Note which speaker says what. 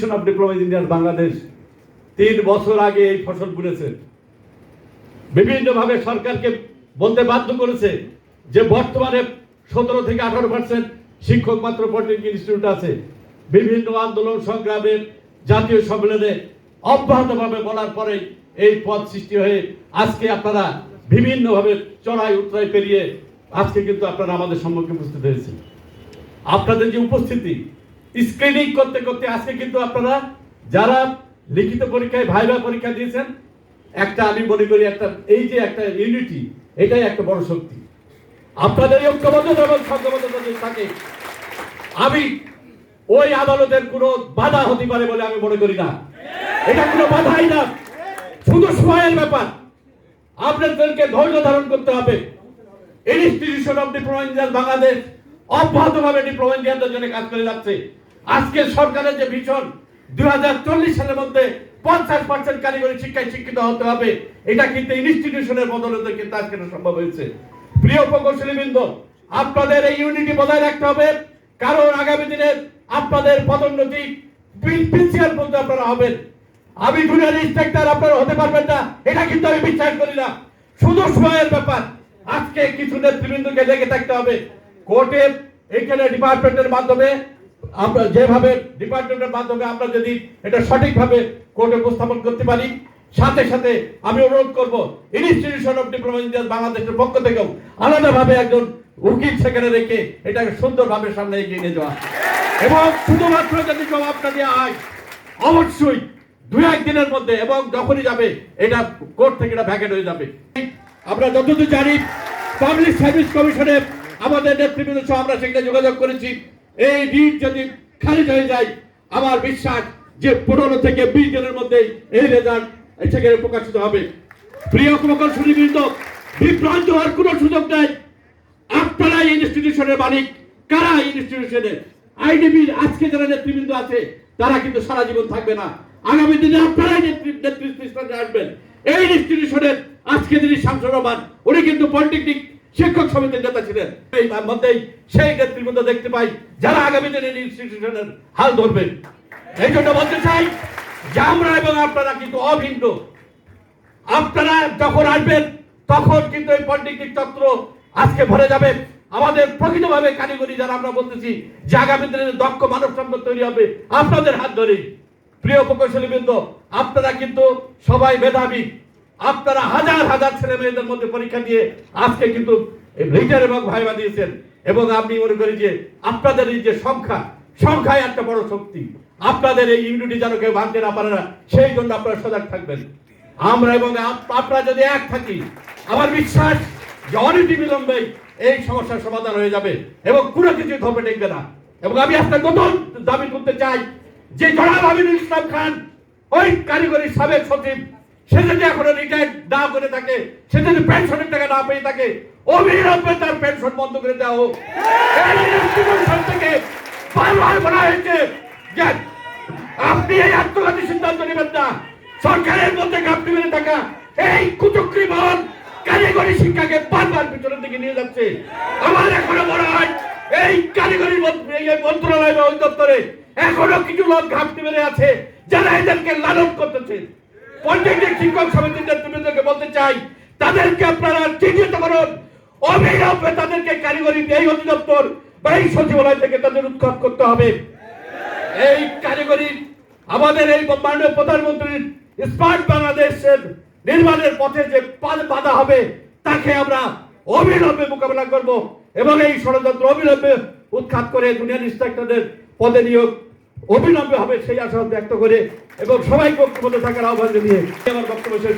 Speaker 1: Institution of diploma engineer Bangladesh 3 বছর আগে এই ফসল বুনেছে। বিভিন্নভাবে সরকারকে বলতে বাধ্য করেছে যে বর্তমানে 17 থেকে 18% শিক্ষক মাত্র পলিটেকনিক ইনস্টিটিউট আছে। বিভিন্ন আন্দোলন সংগ্রামের জাতীয় সম্মেলনে অব্যাহতভাবে বলার পরে এই পদ সৃষ্টি হয়ে আজকে আপনারা বিভিন্নভাবে চড়াই উতরাই পেরিয়ে আজকে কিন্তু আপনারা আমাদের সম্মুখে উপস্থিত হয়েছেন। আপনাদের যে উপস্থিতি স্ক্রিনিং করতে করতে আজকে কিন্তু আপনারা যারা লিখিত পরীক্ষায় ভাইভা পরীক্ষা দিয়েছেন, একটা আমি মনে করি এই যে একটা ইউনিটি, এটাই একটা বড় শক্তি। আপনাদের ঐক্যবদ্ধতা এবং সংঘবদ্ধতা যদি থাকে, আমি ওই আদালতের কোনো বাধা হতে পারে বলে আমি মনে করি না। এটা কোনো বাধাই না, শুধু সময়ের ব্যাপার। আপনাদেরকে ধৈর্য ধারণ করতে হবে। Institution of diploma engineer Bangladesh অব্যাহতভাবে ডিপ্লোমা ইঞ্জিনিয়ারদের জন্য কাজ করে যাচ্ছে। আজকে সরকারের যে ভীষণ 2040 সালের মধ্যে 50% কারিগরি শিক্ষায় শিক্ষিত হতে হবে, এটা কিন্তু ইনস্টিটিউশনের বদলে কিন্তু আজকে সম্ভব হয়েছে। প্রিয় প্রকৌশলীবৃন্দ, আপনাদের এই ইউনিটি বজায় রাখতে হবে, কারণ আগামী দিনে আপনাদের পদোন্নতি প্রিন্সিপাল বলতে আপনারা হবেন। আমি জুনিয়র ইন্সপেক্টর, আপনারা হতে পারবেন না, এটা কিন্তু আমি বিশ্বাস করি না। শুধু সময়ের ব্যাপার। আজকে কিছু নেতৃবৃন্দকে লেগে থাকতে হবে কোর্টে, এখানে ডিপার্টমেন্টের মাধ্যমে আমরা যেভাবে ডিপার্টমেন্টের মাধ্যমে আমরা যদি এটা সঠিকভাবে কোর্টে উপস্থাপন করতে পারি, সাথে সাথে আমি অনুরোধ করব ইনস্টিটিউশন অফ ডিপ্লোমা ইঞ্জিনিয়ার বাংলাদেশের পক্ষ থেকেও আলাদাভাবে একজন উকিল সেখানে রেখে এটাকে সুন্দরভাবে সামনে এগিয়ে নিয়ে যাওয়া, এবং শুধুমাত্র যদি জবাবটা দেওয়া হয় অবশ্যই 2-1 দিনের মধ্যে, এবং যখনই যাবে এটা কোর্ট থেকে এটা ভ্যাকেট হয়ে যাবে। আমরা যতদূর জানি পাবলিক সার্ভিস কমিশনে আমাদের নেতৃবৃন্দ সহ আমরা সেখানে যোগাযোগ করেছি। এই রিট যদি খারিজ হয়ে যায়, আমার বিশ্বাস যে 15 থেকে 20 দিনের মধ্যে এই রেজাল্ট সেখানে প্রকাশিত হবে। প্রিয় প্রকৌশলীবৃন্দ, বিভ্রান্ত হওয়ার কোনো সুযোগ নেই। আপনারা ইনস্টিটিউশনের মালিক। কারা ইনস্টিটিউশনের? আইডিবির আজকে যারা নেতৃবৃন্দ আছে তারা কিন্তু সারা জীবন থাকবে না। আগামী দিনে আপনারাই নেতৃত্বে আসবেন। এই ইনস্টিটিউশনের আজকে যিনি শামসুর রহমান, উনি কিন্তু পলিটেকনিক শিক্ষক সমিতির নেতা ছিলেন। এই মধ্যেই সেই নেতৃবৃন্দ দেখতে পাই যারা আগামী দিনে ইনস্টিটিউশনের হাল ধরবেন। এই জন্য বলতে চাই যে আমরা এবং আপনারা কিন্তু অভিন্ন। আপনারা যখন আসবেন তখন কিন্তু এই পলিটেকনিক চক্র আজকে ভরে যাবে। আমাদের প্রকৃতভাবে কারিগরি যারা আমরা বলতেছি যে আগামী দিনে দক্ষ মানব সম্পদ তৈরি হবে আপনাদের হাত ধরেই। প্রিয় প্রকৌশলীবৃন্দ, আপনারা কিন্তু সবাই মেধাবী। আপনারা হাজার হাজার ছেলে মেয়েদের মধ্যে পরীক্ষা দিয়ে আজকে কিন্তু রিটার এবং ভাইভা দিয়েছেন, এবং আমি মনে করি যে আপনাদের এই যে সংখ্যায় একটা বড় শক্তি। আপনাদের এই ইউনিটি যেন কেউ ভাঙতে না পারে না, সেই জন্য আপনারা সজাগ থাকবেন। আমরা এবং আপনারা যদি এক থাকি, আমার বিশ্বাস যে অনতি বিলম্বে এই সমস্যার সমাধান হয়ে যাবে এবং কোনো কিছু ধপে টেকবে না। এবং আমি একটা নতুন দাবি করতে চাই যে জনাব আমিনুল ইসলাম খান, ওই কারিগরি সাবেক সচিব, সে যদি এখনো রিটায়ার্ড না করে থাকে, সে যদি পেনশনের টাকা না পেয়ে থাকে, অবিলম্বে তার পেনশন বন্ধ করে দেওয়া হোক। এই ইনস্টিটিউশন থেকে বারবার বলা হয়েছে যে আপনি এই আত্মঘাতী সিদ্ধান্ত নেবেন না। সরকারের মধ্যে ঘাপটি মেরে থাকা এই কুচক্রী মহল কারিগরি শিক্ষাকে বারবার পিছনের দিকে নিয়ে যাচ্ছে। আমার এখনো মনে হয় এই কারিগরি মন্ত্রণালয় বা অধিদপ্তরে এখনো কিছু লোক ঘাপটি মেরে আছে যারা এদেরকে লালন করতেছে। পলিটেকনিক শিক্ষক সমিতির নেতৃবৃন্দকে বলতে চাই, তাদেরকে আপনারা চিহ্নিত করুন, অবিলম্বে তাদেরকে কারিগরি এই অধিদপ্তর বা এই সচিবালয় থেকে তাদের উৎখাত করতে হবে। এই কারিগরি আমাদের এই মাননীয় প্রধানমন্ত্রীর স্মার্ট বাংলাদেশের নির্মাণের পথে যে বাধা হবে তাকে আমরা অবিলম্বে মোকাবেলা করব, এবং এই ষড়যন্ত্র অবিলম্বে উৎখাত করে জুনিয়র ইন্সপেক্টরদের পদে নিয়োগ অবিলম্বে হবে সেই আশা ব্যক্ত করে এবং সবাইকে ঐক্যবদ্ধ থাকার আহ্বান জানিয়ে আমার বক্তব্য শেষ